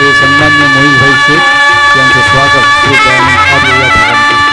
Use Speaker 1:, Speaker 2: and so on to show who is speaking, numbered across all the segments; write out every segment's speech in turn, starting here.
Speaker 1: श्री सन्मान्य मोहितभाई शेख यांचे स्वागत श्री दयानंद आर्य या ठिकाणी करते.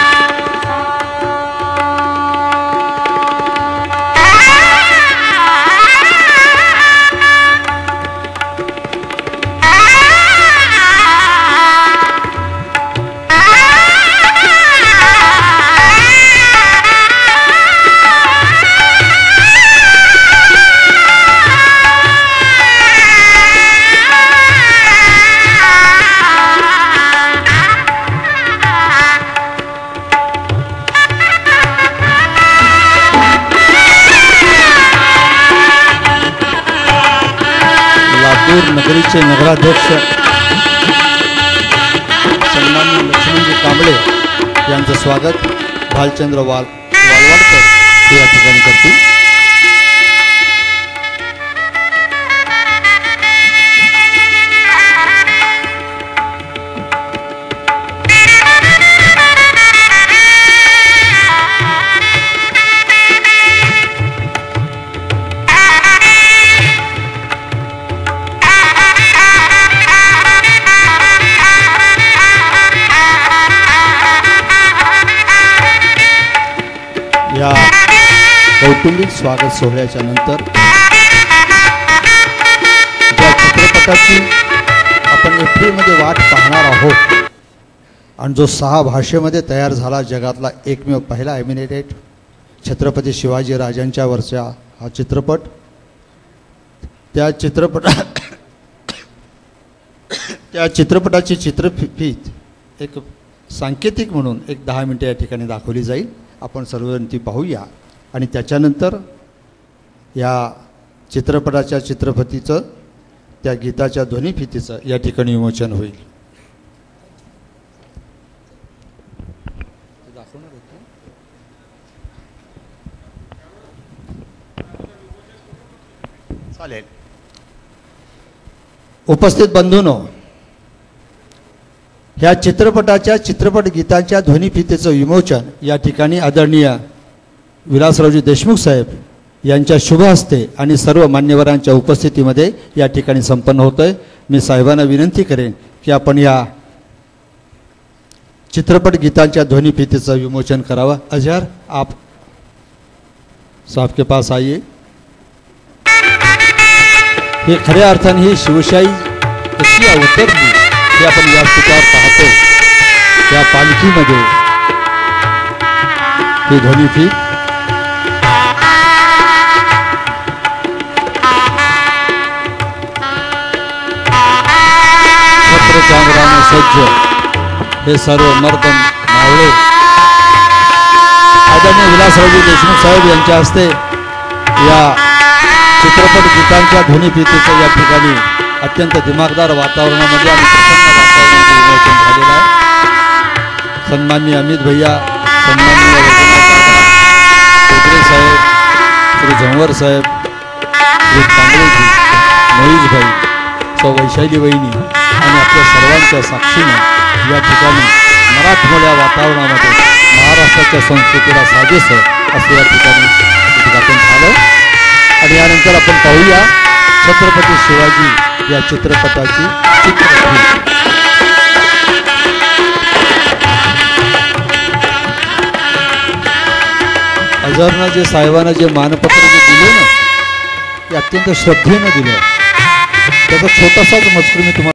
Speaker 1: नगरीचे नगराध्यक्ष सन्माननीय लक्ष्मणजी कांबळे यांचं स्वागत भालचंद्र वालवाडकर हे या ठिकाणी करतील. या कौटुंबिक स्वागत सोहळ्याच्या नंतर ज्या चित्रपटाची आपण एप्रिलमध्ये वाट पाहणार आहोत आणि जो 6 भाषेमध्ये तयार झाला, जगातला एकमेव पहिला एमिनेटेड छत्रपती शिवाजी राजांच्यावरचा हा चित्रपट, त्या चित्रपटाची चित्रफीत एक सांकेतिक म्हणून एक 10 मिनिटे या ठिकाणी दाखवली जाईल. आपण सर्वजण ती पाहूया आणि त्याच्यानंतर या चित्रपटाच्या चित्रफतीचं, त्या गीताच्या ध्वनिफितीचं या ठिकाणी विमोचन होईल. चालेल. उपस्थित बंधूंनो, ह्या चित्रपटाच्या चित्रपट गीताच्या ध्वनिफितीचं विमोचन या ठिकाणी आदरणीय विलासरावजी देशमुख साहेब यांच्या शुभ हस्ते आणि सर्व मान्यवरांच्या उपस्थितीमध्ये या ठिकाणी संपन्न होतोय. मी साहेबांना विनंती करेन की आपण या चित्रपट गीतांच्या ध्वनिफितीचं विमोचन करावं. अजहर, आप साहब के पास आइए. हे खऱ्या अर्थाने ही शिवशाही कशी अवतरली हे आपण व्यासपीठावर पाहतो. त्या पालखीमध्ये ही ध्वनिफीत छत्र चांद्राने सज्ज हे सर्व मर्द मावळे आदरणीय विलासरावजी देशमुख साहेब यांच्या हस्ते या चित्रपट गीतांच्या ध्वनिफितीचं या ठिकाणी अत्यंत दिमागदार वातावरणामध्ये आणि प्रसन्न वातावरणामध्ये विमोचन झालेलं आहे. सन्माननीय अमित भैया, सन्माननीय चौधरी साहेब, श्री झंवर साहेब, श्री कांबळेजी, मोहितभाई, सौ वैशाली वहिनी आणि आपल्या सर्वांच्या साक्षीने या ठिकाणी मराठमोळ्या वातावरणामध्ये महाराष्ट्राच्या संस्कृतीला साजेस असं या ठिकाणी उद्घाटन झालं. आणि यानंतर आपण पाहूया छत्रपती शिवाजी या चित्रपटाची चित्रफीत. अजहरनं जे साहेबांना जे मानपत्र जे दिले ना, ते अत्यंत श्रद्धेनं दिलं. त्याचा छोटासाच मजकूर मी तुम्हाला